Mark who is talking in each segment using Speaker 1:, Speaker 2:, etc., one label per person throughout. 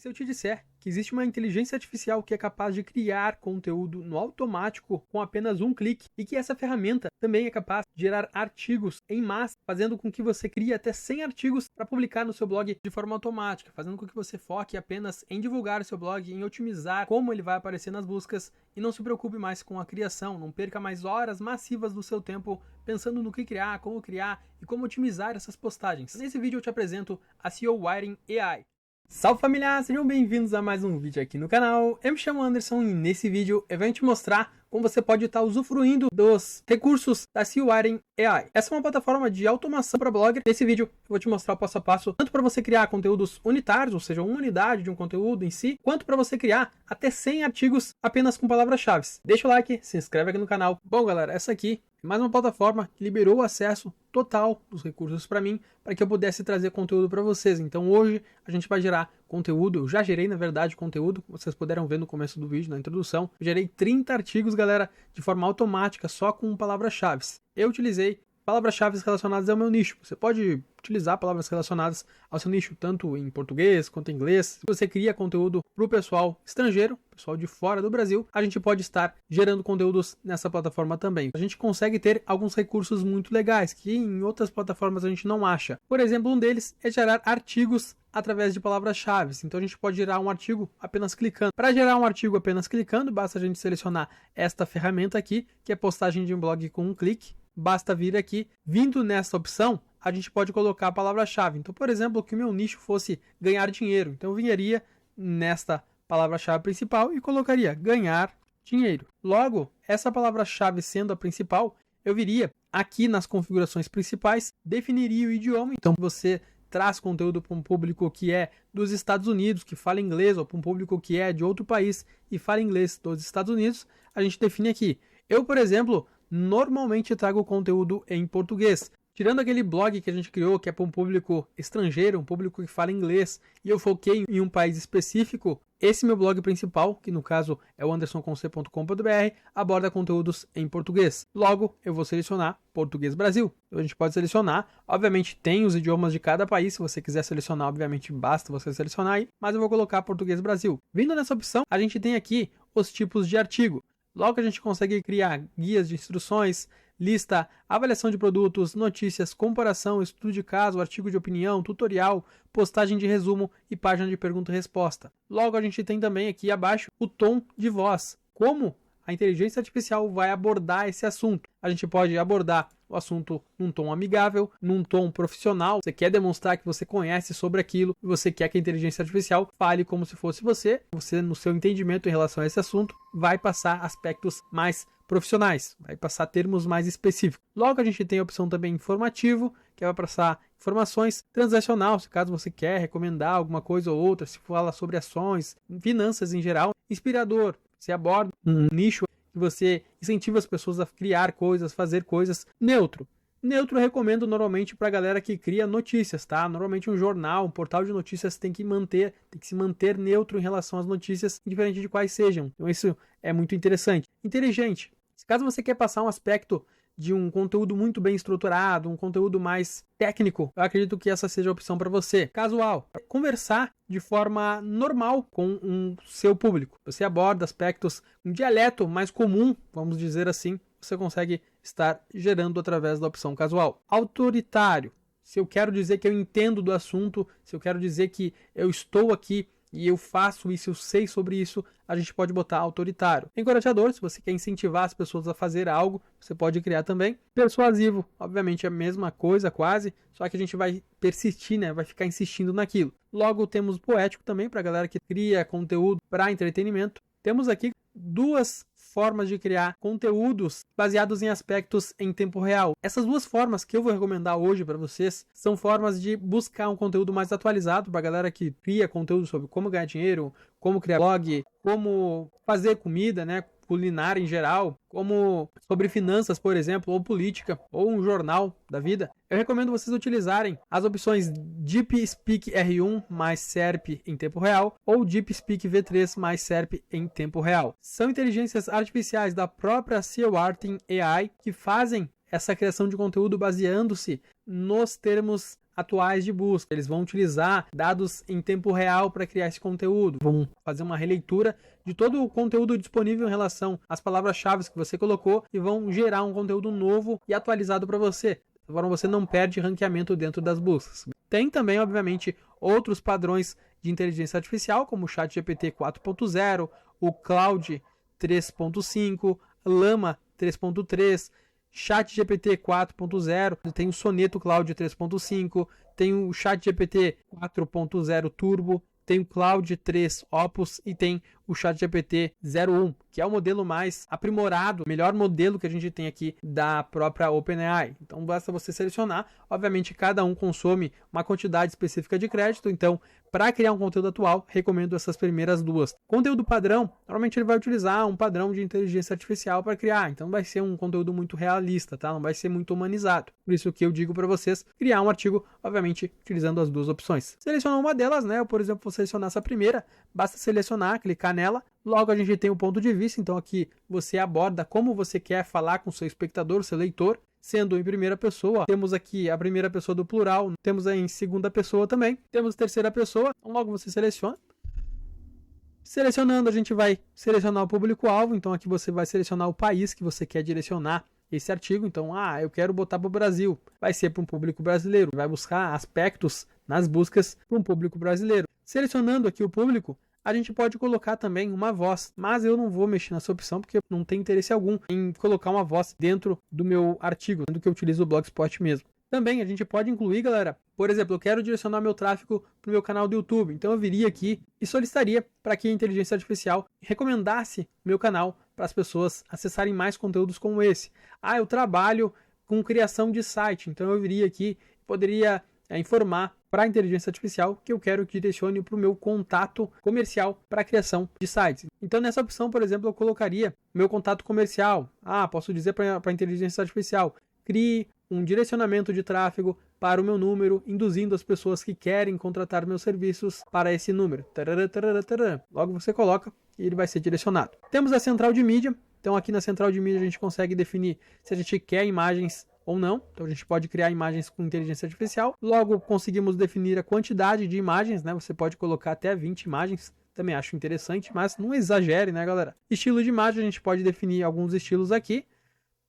Speaker 1: E se eu te disser que existe uma inteligência artificial que é capaz de criar conteúdo no automático com apenas um clique e que essa ferramenta também é capaz de gerar artigos em massa, fazendo com que você crie até 100 artigos para publicar no seu blog de forma automática, fazendo com que você foque apenas em divulgar o seu blog, em otimizar como ele vai aparecer nas buscas e não se preocupe mais com a criação, não perca mais horas massivas do seu tempo pensando no que criar, e como otimizar essas postagens. Nesse vídeo eu te apresento a SEO Wiring AI. Salve família, sejam bem-vindos a mais um vídeo aqui no canal. Eu me chamo Anderson e nesse vídeo eu venho te mostrar como você pode estar usufruindo dos recursos da SEO Wiring AI. Essa é uma plataforma de automação para blogger. Nesse vídeo eu vou te mostrar o passo a passo, tanto para você criar conteúdos unitários, ou seja, uma unidade de um conteúdo em si, quanto para você criar até 100 artigos apenas com palavras-chave. Deixa o like, se inscreve aqui no canal. Bom galera, essa aqui é mais uma plataforma que liberou o acesso total dos recursos para mim, para que eu pudesse trazer conteúdo para vocês. Então hoje a gente vai gerar conteúdo, eu já gerei na verdade conteúdo, como vocês puderam ver no começo do vídeo, na introdução. Eu gerei 30 artigos, galera, de forma automática, só com palavras-chave. Eu utilizei palavras-chave relacionadas ao meu nicho. Você pode utilizar palavras relacionadas ao seu nicho, tanto em português quanto em inglês. Se você cria conteúdo para o pessoal estrangeiro, pessoal de fora do Brasil, a gente pode estar gerando conteúdos nessa plataforma também. A gente consegue ter alguns recursos muito legais que em outras plataformas a gente não acha. Por exemplo, um deles é gerar artigos através de palavras-chave. Então a gente pode gerar um artigo apenas clicando. Para gerar um artigo apenas clicando, basta a gente selecionar esta ferramenta aqui, que é postagem de um blog com um clique. Basta vir aqui, vindo nessa opção, a gente pode colocar a palavra-chave. Então, por exemplo, que o meu nicho fosse ganhar dinheiro. Então eu viria nesta palavra-chave principal e colocaria ganhar dinheiro. Logo, essa palavra-chave sendo a principal, eu viria aqui nas configurações principais, definiria o idioma. Então você traz conteúdo para um público que é dos Estados Unidos, que fala inglês, ou para um público que é de outro país e fala inglês dos Estados Unidos, a gente define aqui. Eu, por exemplo, normalmente trago conteúdo em português. Tirando aquele blog que a gente criou, que é para um público estrangeiro, um público que fala inglês, e eu foquei em um país específico, esse meu blog principal, que no caso é o andersonconce.com.br, aborda conteúdos em português. Logo, eu vou selecionar Português Brasil. Então, a gente pode selecionar, obviamente tem os idiomas de cada país, se você quiser selecionar, obviamente basta você selecionar aí, mas eu vou colocar Português Brasil. Vindo nessa opção, a gente tem aqui os tipos de artigo. Logo a gente consegue criar guias de instruções, lista, avaliação de produtos, notícias, comparação, estudo de caso, artigo de opinião, tutorial, postagem de resumo e página de pergunta e resposta. Logo a gente tem também aqui abaixo o tom de voz. Como a inteligência artificial vai abordar esse assunto? A gente pode abordar o assunto num tom amigável, num tom profissional. Você quer demonstrar que você conhece sobre aquilo e você quer que a inteligência artificial fale como se fosse você. Você, no seu entendimento em relação a esse assunto, vai passar aspectos mais profissionais, vai passar termos mais específicos. Logo a gente tem a opção também informativo, que vai passar informações, transacional, se caso você quer recomendar alguma coisa ou outra, se fala sobre ações, finanças em geral. Inspirador, você aborda um nicho que você incentiva as pessoas a criar coisas, fazer coisas. Neutro. Neutro eu recomendo normalmente para a galera que cria notícias, tá? Normalmente um jornal, um portal de notícias tem que se manter neutro em relação às notícias, indiferente de quais sejam. Então isso é muito interessante. Inteligente. Se caso você quer passar um aspecto de um conteúdo muito bem estruturado, um conteúdo mais técnico, eu acredito que essa seja a opção para você. Casual, conversar de forma normal com o seu público. Você aborda aspectos, um dialeto mais comum, vamos dizer assim, você consegue estar gerando através da opção casual. Autoritário, se eu quero dizer que eu entendo do assunto, se eu quero dizer que eu estou aqui e eu faço isso, eu sei sobre isso, a gente pode botar autoritário. Encorajador, se você quer incentivar as pessoas a fazer algo, você pode criar também. Persuasivo, obviamente é a mesma coisa quase, só que a gente vai persistir, né? Vai ficar insistindo naquilo. Logo temos poético também, para a galera que cria conteúdo para entretenimento. Temos aqui duas formas de criar conteúdos baseados em aspectos em tempo real. Essas duas formas que eu vou recomendar hoje para vocês são formas de buscar um conteúdo mais atualizado para a galera que cria conteúdo sobre como ganhar dinheiro, como criar blog, como fazer comida, né? Culinária em geral, como sobre finanças, por exemplo, ou política, ou um jornal da vida. Eu recomendo vocês utilizarem as opções DeepSpeak R1 mais SERP em tempo real ou DeepSpeak V3 mais SERP em tempo real. São inteligências artificiais da própria SEO Wiring AI que fazem essa criação de conteúdo baseando-se nos termos atuais de busca. Eles vão utilizar dados em tempo real para criar esse conteúdo. Vão fazer uma releitura de todo o conteúdo disponível em relação às palavras-chave que você colocou e vão gerar um conteúdo novo e atualizado para você. Agora você não perde ranqueamento dentro das buscas. Tem também, obviamente, outros padrões de inteligência artificial, como o ChatGPT 4.0, o Claude 3.5, Llama 3.3, ChatGPT 4.0, tem o Soneto Claude 3.5, tem o ChatGPT 4.0 Turbo, tem o Claude 3 Opus e tem o ChatGPT 01, que é o modelo mais aprimorado, o melhor modelo que a gente tem aqui da própria OpenAI. Então basta você selecionar. Obviamente cada um consome uma quantidade específica de crédito, então para criar um conteúdo atual, recomendo essas primeiras duas. Conteúdo padrão, normalmente ele vai utilizar um padrão de inteligência artificial para criar, então vai ser um conteúdo muito realista, tá? Não vai ser muito humanizado. Por isso que eu digo para vocês criar um artigo, obviamente, utilizando as duas opções. Selecionou uma delas, né? Eu, por exemplo, vou selecionar essa primeira, basta selecionar, clicar nela, logo a gente tem o ponto de vista, então aqui você aborda como você quer falar com o seu espectador, o seu leitor, sendo em primeira pessoa. Temos aqui a primeira pessoa do plural, temos aí em segunda pessoa também, temos terceira pessoa, então logo você seleciona. Selecionando, a gente vai selecionar o público-alvo, então aqui você vai selecionar o país que você quer direcionar esse artigo, então, eu quero botar para o Brasil, vai ser para um público brasileiro, vai buscar aspectos nas buscas para um público brasileiro. Selecionando aqui o público, a gente pode colocar também uma voz, mas eu não vou mexer nessa opção porque não tem interesse algum em colocar uma voz dentro do meu artigo, do que eu utilizo o Blogspot mesmo. Também a gente pode incluir, galera, por exemplo, eu quero direcionar meu tráfego para o meu canal do YouTube, então eu viria aqui e solicitaria para que a inteligência artificial recomendasse meu canal para as pessoas acessarem mais conteúdos como esse. Eu trabalho com criação de site, então eu viria aqui e poderia informar para a inteligência artificial que eu quero que direcione para o meu contato comercial para a criação de sites. Então nessa opção, por exemplo, eu colocaria meu contato comercial. Posso dizer para a inteligência artificial, crie um direcionamento de tráfego para o meu número, induzindo as pessoas que querem contratar meus serviços para esse número. Tarará, tarará, tarará. Logo você coloca e ele vai ser direcionado. Temos a central de mídia. Então aqui na central de mídia a gente consegue definir se a gente quer imagens ou não. Então a gente pode criar imagens com inteligência artificial. Logo conseguimos definir a quantidade de imagens, né? Você pode colocar até 20 imagens. Também acho interessante, mas não exagere, né, galera? Estilo de imagem, a gente pode definir alguns estilos aqui.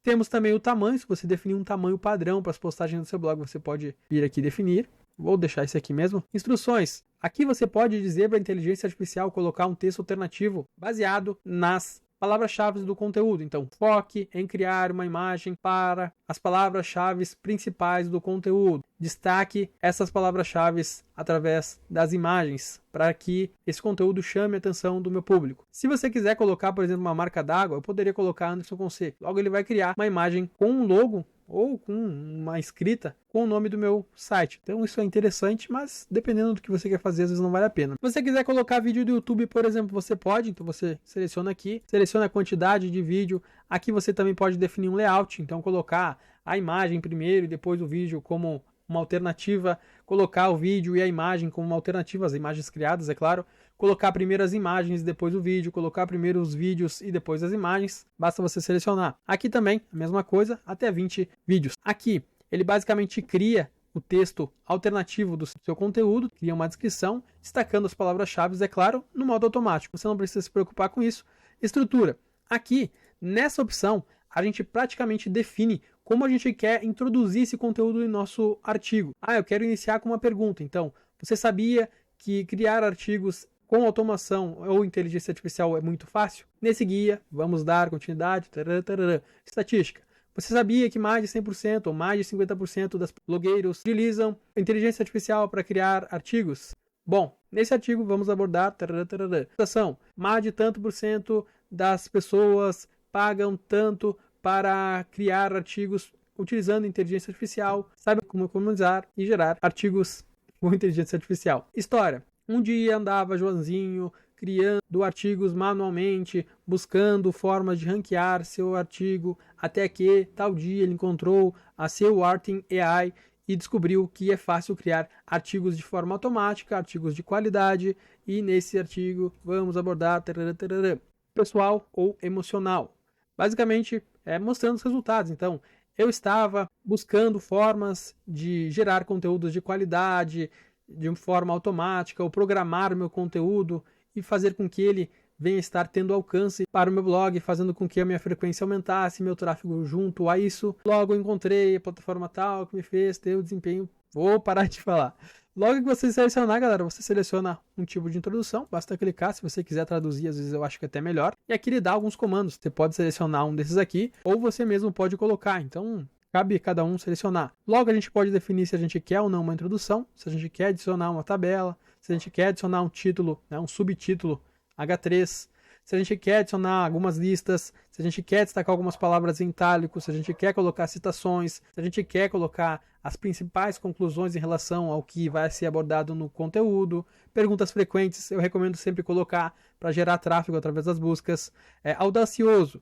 Speaker 1: Temos também o tamanho, se você definir um tamanho padrão para as postagens do seu blog, você pode vir aqui definir. Vou deixar esse aqui mesmo. Instruções. Aqui você pode dizer para a inteligência artificial colocar um texto alternativo baseado nas palavras-chave do conteúdo. Então, foque em criar uma imagem para as palavras-chave principais do conteúdo. Destaque essas palavras-chave através das imagens para que esse conteúdo chame a atenção do meu público. Se você quiser colocar, por exemplo, uma marca d'água, eu poderia colocar Anderson Conce. Logo ele vai criar uma imagem com um logo ou com uma escrita com o nome do meu site. Então isso é interessante, mas dependendo do que você quer fazer, às vezes não vale a pena. Se você quiser colocar vídeo do YouTube, por exemplo, você pode. Então você seleciona aqui, seleciona a quantidade de vídeo. Aqui você também pode definir um layout, então colocar a imagem primeiro e depois o vídeo como uma alternativa, colocar o vídeo e a imagem como uma alternativa, as imagens criadas, é claro, colocar primeiro as imagens, depois o vídeo, colocar primeiro os vídeos e depois as imagens, basta você selecionar. Aqui também, a mesma coisa, até 20 vídeos. Aqui, ele basicamente cria o texto alternativo do seu conteúdo, cria uma descrição, destacando as palavras-chave, é claro, no modo automático. Você não precisa se preocupar com isso. Estrutura. Aqui, nessa opção, a gente praticamente define como a gente quer introduzir esse conteúdo em nosso artigo. Eu quero iniciar com uma pergunta. Então, você sabia que criar artigos com automação ou inteligência artificial é muito fácil? Nesse guia, vamos dar continuidade. Estatística. Você sabia que mais de 100% ou mais de 50% das blogueiros utilizam inteligência artificial para criar artigos? Bom, nesse artigo vamos abordar mais de tanto por cento das pessoas pagam tanto para criar artigos utilizando inteligência artificial, sabe como economizar e gerar artigos com inteligência artificial. História. Um dia andava Joãozinho criando artigos manualmente, buscando formas de ranquear seu artigo, até que tal dia ele encontrou a seu Artin AI e descobriu que é fácil criar artigos de forma automática, artigos de qualidade, e nesse artigo vamos abordar pessoal ou emocional. Basicamente, mostrando os resultados. Então, eu estava buscando formas de gerar conteúdos de qualidade, de forma automática, ou programar o meu conteúdo e fazer com que ele venha estar tendo alcance para o meu blog, fazendo com que a minha frequência aumentasse, meu tráfego junto a isso. Logo encontrei a plataforma tal que me fez ter o desempenho. Vou parar de falar. Logo que você selecionar, galera, você seleciona um tipo de introdução, basta clicar. Se você quiser traduzir, às vezes eu acho que é até melhor. E aqui ele dá alguns comandos. Você pode selecionar um desses aqui, ou você mesmo pode colocar. Então, cabe cada um selecionar. Logo, a gente pode definir se a gente quer ou não uma introdução, se a gente quer adicionar uma tabela, se a gente quer adicionar um título, né, um subtítulo H3, se a gente quer adicionar algumas listas, se a gente quer destacar algumas palavras em itálico, se a gente quer colocar citações, se a gente quer colocar as principais conclusões em relação ao que vai ser abordado no conteúdo, perguntas frequentes, eu recomendo sempre colocar para gerar tráfego através das buscas, audacioso,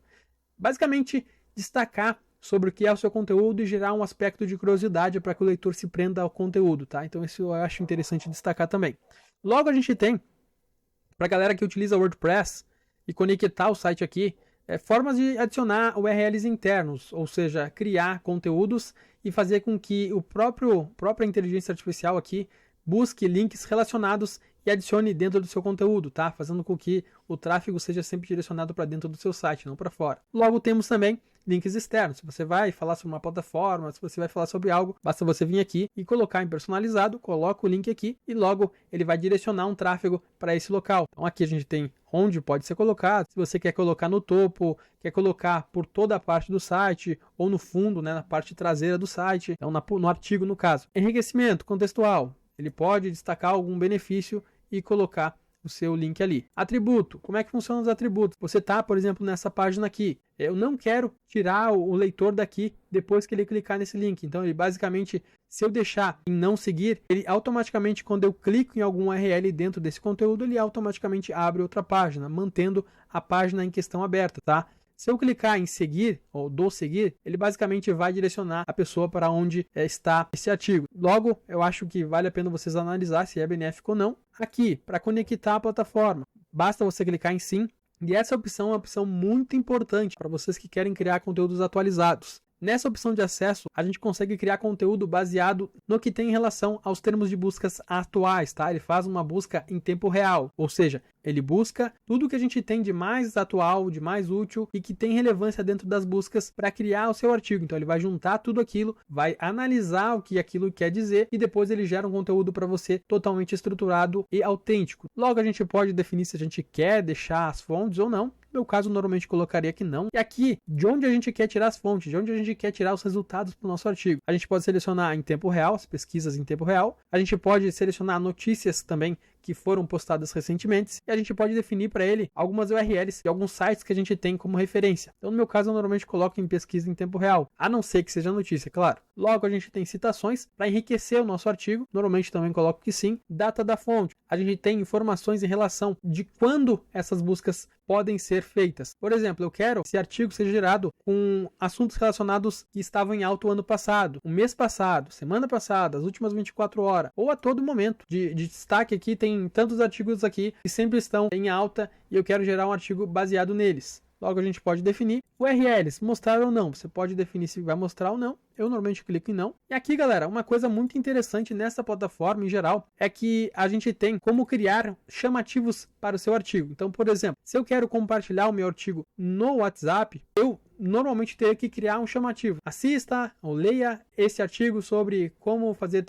Speaker 1: basicamente destacar sobre o que é o seu conteúdo e gerar um aspecto de curiosidade para que o leitor se prenda ao conteúdo, tá? Então isso eu acho interessante destacar também. Logo a gente tem, para a galera que utiliza WordPress e conectar o site aqui, formas de adicionar URLs internos, ou seja, criar conteúdos e fazer com que o própria inteligência artificial aqui busque links relacionados e adicione dentro do seu conteúdo, tá? Fazendo com que o tráfego seja sempre direcionado para dentro do seu site, não para fora. Logo temos também links externos. Se você vai falar sobre uma plataforma, se você vai falar sobre algo, basta você vir aqui e colocar em personalizado, coloca o link aqui e logo ele vai direcionar um tráfego para esse local. Então aqui a gente tem onde pode ser colocado, se você quer colocar no topo, quer colocar por toda a parte do site ou no fundo, né, na parte traseira do site, então no artigo no caso. Enriquecimento contextual, ele pode destacar algum benefício e colocar o seu link ali. Atributo, como é que funcionam os atributos? Você está, por exemplo, nessa página aqui. Eu não quero tirar o leitor daqui depois que ele clicar nesse link. Então, ele basicamente, se eu deixar em não seguir, ele automaticamente, quando eu clico em algum URL dentro desse conteúdo, ele automaticamente abre outra página, mantendo a página em questão aberta, tá? Se eu clicar em seguir, ou do seguir, ele basicamente vai direcionar a pessoa para onde está esse artigo. Logo, eu acho que vale a pena vocês analisar se é benéfico ou não. Aqui, para conectar a plataforma, basta você clicar em sim. E essa opção é uma opção muito importante para vocês que querem criar conteúdos atualizados. Nessa opção de acesso, a gente consegue criar conteúdo baseado no que tem em relação aos termos de buscas atuais, tá? Ele faz uma busca em tempo real, ou seja, ele busca tudo que a gente tem de mais atual, de mais útil e que tem relevância dentro das buscas para criar o seu artigo. Então ele vai juntar tudo aquilo, vai analisar o que aquilo quer dizer e depois ele gera um conteúdo para você totalmente estruturado e autêntico. Logo a gente pode definir se a gente quer deixar as fontes ou não. No meu caso, normalmente colocaria que não. E aqui, de onde a gente quer tirar as fontes, de onde a gente quer tirar os resultados para o nosso artigo. A gente pode selecionar em tempo real, as pesquisas em tempo real. A gente pode selecionar notícias também que foram postadas recentemente. E a gente pode definir para ele algumas URLs e alguns sites que a gente tem como referência. Então, no meu caso, eu normalmente coloco em pesquisa em tempo real, a não ser que seja notícia, claro. Logo, a gente tem citações para enriquecer o nosso artigo. Normalmente também coloco que sim. Data da fonte. A gente tem informações em relação de quando essas buscas podem ser feitas. Por exemplo, eu quero que esse artigo seja gerado com assuntos relacionados que estavam em alta o ano passado, o mês passado, semana passada, as últimas 24 horas, ou a todo momento. De destaque aqui, tem tantos artigos aqui que sempre estão em alta e eu quero gerar um artigo baseado neles. Logo, a gente pode definir URLs, mostrar ou não. Você pode definir se vai mostrar ou não. Eu normalmente clico em não. E aqui, galera, uma coisa muito interessante nessa plataforma em geral é que a gente tem como criar chamativos para o seu artigo. Então, por exemplo, se eu quero compartilhar o meu artigo no WhatsApp, eu normalmente teria que criar um chamativo. Assista ou leia esse artigo sobre como fazer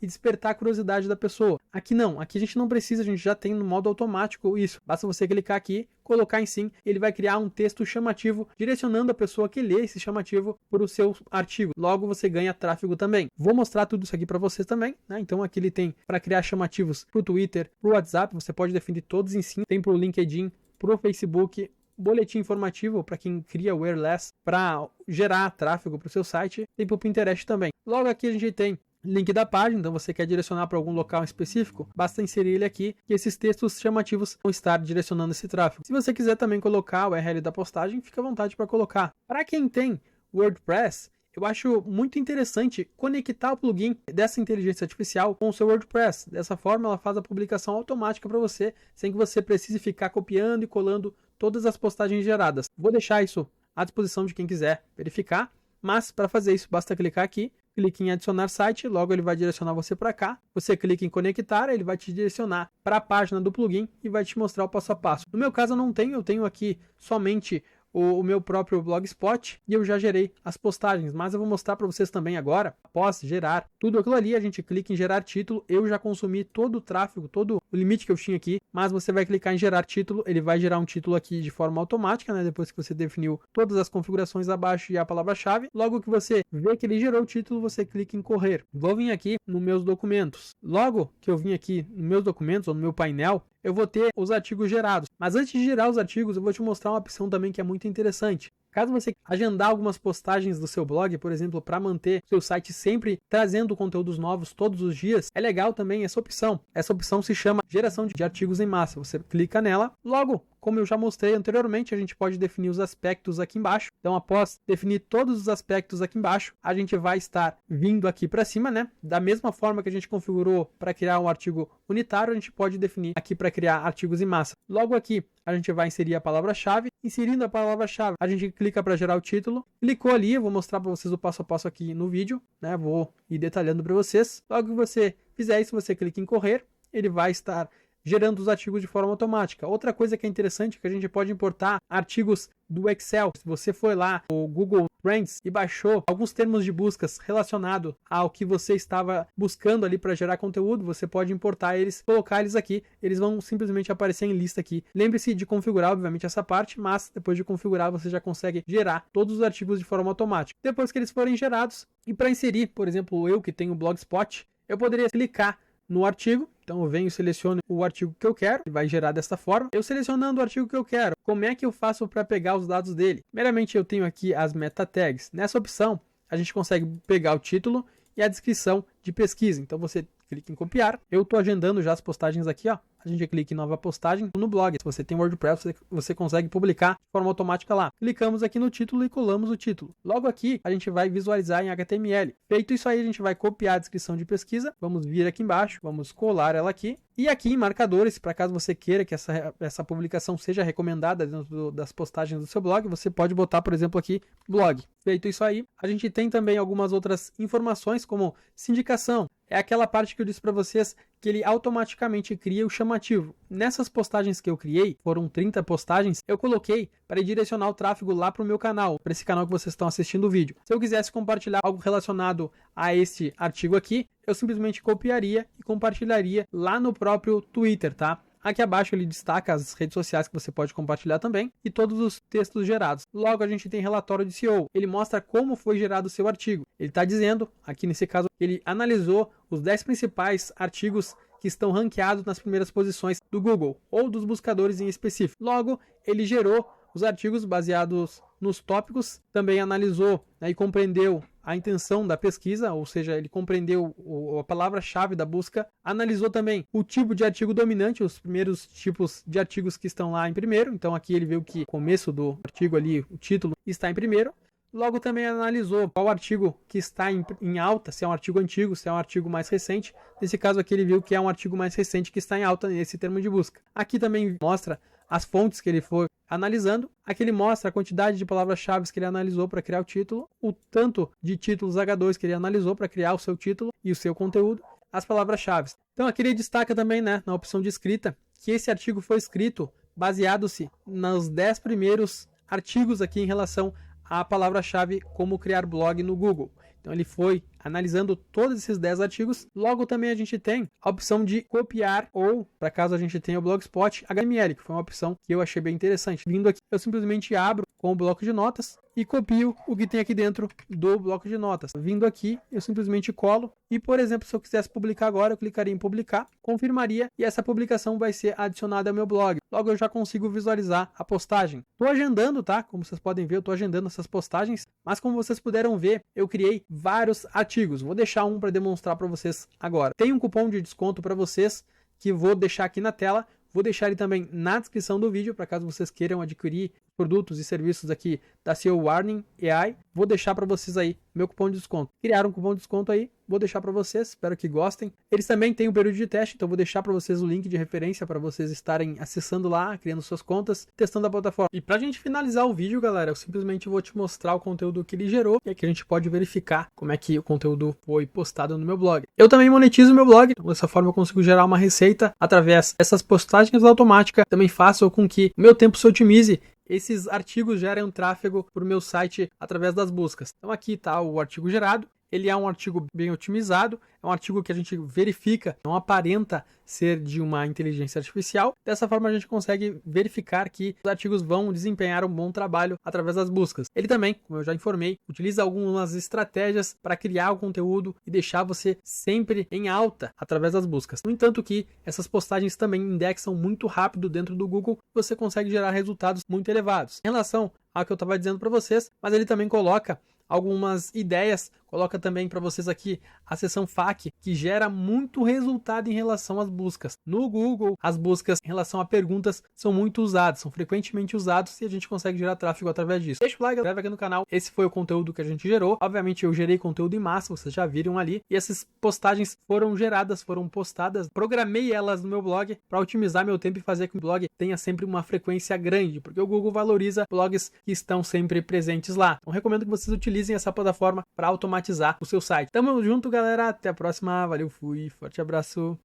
Speaker 1: e despertar a curiosidade da pessoa. Aqui não, aqui a gente não precisa, a gente já tem no modo automático isso. Basta você clicar aqui, colocar em sim, ele vai criar um texto chamativo, direcionando a pessoa que lê esse chamativo para o seu artigo. Logo você ganha tráfego também. Vou mostrar tudo isso aqui para vocês também, né? Então aqui ele tem para criar chamativos para o Twitter, para o WhatsApp, você pode definir todos em sim. Tem para o LinkedIn, para o Facebook, boletim informativo para quem cria wireless para gerar tráfego para o seu site, tem para o Pinterest também. Logo aqui a gente tem link da página, então você quer direcionar para algum local específico, basta inserir ele aqui e esses textos chamativos vão estar direcionando esse tráfego. Se você quiser também colocar o URL da postagem, fica à vontade para colocar. Para quem tem WordPress, eu acho muito interessante conectar o plugin dessa inteligência artificial com o seu WordPress. Dessa forma, ela faz a publicação automática para você, sem que você precise ficar copiando e colando todas as postagens geradas. Vou deixar isso à disposição de quem quiser verificar. Mas para fazer isso, basta clicar aqui, clique em adicionar site, logo ele vai direcionar você para cá. Você clica em conectar, ele vai te direcionar para a página do plugin e vai te mostrar o passo a passo. No meu caso eu não tenho, eu tenho aqui somente o meu próprio Blogspot e eu já gerei as postagens, mas eu vou mostrar para vocês também agora. Após gerar tudo aquilo ali, a gente clica em gerar título. Eu já consumi todo o tráfego, todo o limite que eu tinha aqui, mas você vai clicar em gerar título, ele vai gerar um título aqui de forma automática, né? Depois que você definiu todas as configurações abaixo e a palavra-chave. Logo que você vê que ele gerou o título, você clica em correr. Vou vir aqui nos meus documentos. Logo que eu vim aqui nos meus documentos ou no meu painel, eu vou ter os artigos gerados. Mas antes de gerar os artigos, eu vou te mostrar uma opção também que é muito interessante. Caso você agendar algumas postagens do seu blog, por exemplo, para manter seu site sempre trazendo conteúdos novos todos os dias, é legal também essa opção. Essa opção se chama geração de artigos em massa. Você clica nela, logo, como eu já mostrei anteriormente, a gente pode definir os aspectos aqui embaixo. Então, após definir todos os aspectos aqui embaixo, a gente vai estar vindo aqui para cima, né? Da mesma forma que a gente configurou para criar um artigo unitário, a gente pode definir aqui para criar artigos em massa. Logo aqui, a gente vai inserir a palavra-chave. Inserindo a palavra-chave, a gente clica para gerar o título. Clicou ali, eu vou mostrar para vocês o passo a passo aqui no vídeo, né? Vou ir detalhando para vocês. Logo que você fizer isso, você clica em correr, ele vai estar gerando os artigos de forma automática. Outra coisa que é interessante é que a gente pode importar artigos do Excel. Se você foi lá no Google Trends e baixou alguns termos de buscas relacionados ao que você estava buscando ali para gerar conteúdo, você pode importar eles, colocar eles aqui, eles vão simplesmente aparecer em lista aqui. Lembre-se de configurar, obviamente, essa parte, mas depois de configurar, você já consegue gerar todos os artigos de forma automática. Depois que eles forem gerados, e para inserir, por exemplo, eu que tenho o Blogspot, eu poderia clicar no artigo. Então eu venho e seleciono o artigo que eu quero, ele vai gerar desta forma. Eu selecionando o artigo que eu quero, como é que eu faço para pegar os dados dele? Primeiramente eu tenho aqui as meta tags. Nessa opção a gente consegue pegar o título e a descrição de pesquisa. Então você clica em copiar. Eu estou agendando já as postagens aqui, ó. A gente clica em nova postagem no blog. Se você tem WordPress, você consegue publicar de forma automática lá. Clicamos aqui no título e colamos o título. Logo aqui, a gente vai visualizar em HTML. Feito isso aí, a gente vai copiar a descrição de pesquisa. Vamos vir aqui embaixo, vamos colar ela aqui. E aqui em marcadores, para caso você queira que essa publicação seja recomendada dentro das postagens do seu blog, você pode botar, por exemplo, aqui blog. Feito isso aí, a gente tem também algumas outras informações, como sindicação. É aquela parte que eu disse para vocês que ele automaticamente cria o chamativo. Nessas postagens que eu criei, foram 30 postagens, eu coloquei para direcionar o tráfego lá para o meu canal, para esse canal que vocês estão assistindo o vídeo. Se eu quisesse compartilhar algo relacionado a esse artigo aqui, eu simplesmente copiaria e compartilharia lá no próprio Twitter, tá? Aqui abaixo ele destaca as redes sociais que você pode compartilhar também e todos os textos gerados. Logo a gente tem relatório de SEO. Ele mostra como foi gerado o seu artigo. Ele está dizendo, aqui nesse caso, que ele analisou os 10 principais artigos que estão ranqueados nas primeiras posições do Google ou dos buscadores em específico. Logo, ele gerou os artigos baseados nos tópicos, também analisou, né, e compreendeu a intenção da pesquisa, ou seja, ele compreendeu a palavra-chave da busca, analisou também o tipo de artigo dominante, os primeiros tipos de artigos que estão lá em primeiro, então aqui ele viu que o começo do artigo ali, o título, está em primeiro. Logo também analisou qual artigo que está em alta, se é um artigo antigo, se é um artigo mais recente. Nesse caso aqui ele viu que é um artigo mais recente que está em alta nesse termo de busca. Aqui também mostra as fontes que ele foi analisando. Aqui ele mostra a quantidade de palavras-chave que ele analisou para criar o título, o tanto de títulos H2 que ele analisou para criar o seu título e o seu conteúdo, as palavras-chave. Então aqui ele destaca também, né, na opção de escrita, que esse artigo foi escrito baseado-se nos 10 primeiros artigos aqui em relação à palavra-chave como criar blog no Google. Então ele foi analisando todos esses 10 artigos. Logo também a gente tem a opção de copiar ou, para caso a gente tenha o Blogspot, HTML, que foi uma opção que eu achei bem interessante. Vindo aqui, eu simplesmente abro com o bloco de notas e copio o que tem aqui dentro do bloco de notas. Vindo aqui, eu simplesmente colo e, por exemplo, se eu quisesse publicar agora, eu clicaria em publicar, confirmaria e essa publicação vai ser adicionada ao meu blog. Logo eu já consigo visualizar a postagem. Estou agendando, tá? Como vocês podem ver, eu estou agendando essas postagens, mas como vocês puderam ver, eu criei vários artigos. Vou deixar um para demonstrar para vocês agora. Tem um cupom de desconto para vocês que vou deixar aqui na tela. Vou deixar ele também na descrição do vídeo, para caso vocês queiram adquirir produtos e serviços aqui da SEO Warning AI, vou deixar para vocês aí meu cupom de desconto. Criaram um cupom de desconto aí, vou deixar para vocês, espero que gostem. Eles também têm um período de teste, então vou deixar para vocês o link de referência para vocês estarem acessando lá, criando suas contas, testando a plataforma. E pra gente finalizar o vídeo, galera, eu simplesmente vou te mostrar o conteúdo que ele gerou, e aqui a gente pode verificar como é que o conteúdo foi postado no meu blog. Eu também monetizo meu blog, então dessa forma eu consigo gerar uma receita através dessas postagens automáticas, também faço com que o meu tempo se otimize. Esses artigos geram tráfego para o meu site através das buscas. Então aqui está o artigo gerado. Ele é um artigo bem otimizado, é um artigo que a gente verifica, não aparenta ser de uma inteligência artificial. Dessa forma a gente consegue verificar que os artigos vão desempenhar um bom trabalho através das buscas. Ele também, como eu já informei, utiliza algumas estratégias para criar o conteúdo e deixar você sempre em alta através das buscas. No entanto que essas postagens também indexam muito rápido dentro do Google, você consegue gerar resultados muito elevados. Em relação ao que eu estava dizendo para vocês, mas ele também coloca algumas ideias, coloca também para vocês aqui a seção FAQ, que gera muito resultado em relação às buscas. No Google, as buscas em relação a perguntas são muito usadas, são frequentemente usados e a gente consegue gerar tráfego através disso. Deixa o like, inscreve aqui no canal. Esse foi o conteúdo que a gente gerou. Obviamente eu gerei conteúdo em massa, vocês já viram ali. E essas postagens foram geradas, foram postadas. Programei elas no meu blog para otimizar meu tempo e fazer com que o blog tenha sempre uma frequência grande, porque o Google valoriza blogs que estão sempre presentes lá. Então recomendo que vocês utilizem essa plataforma para automatizar o seu site. Tamo junto, galera. Até a próxima. Valeu, fui. Forte abraço.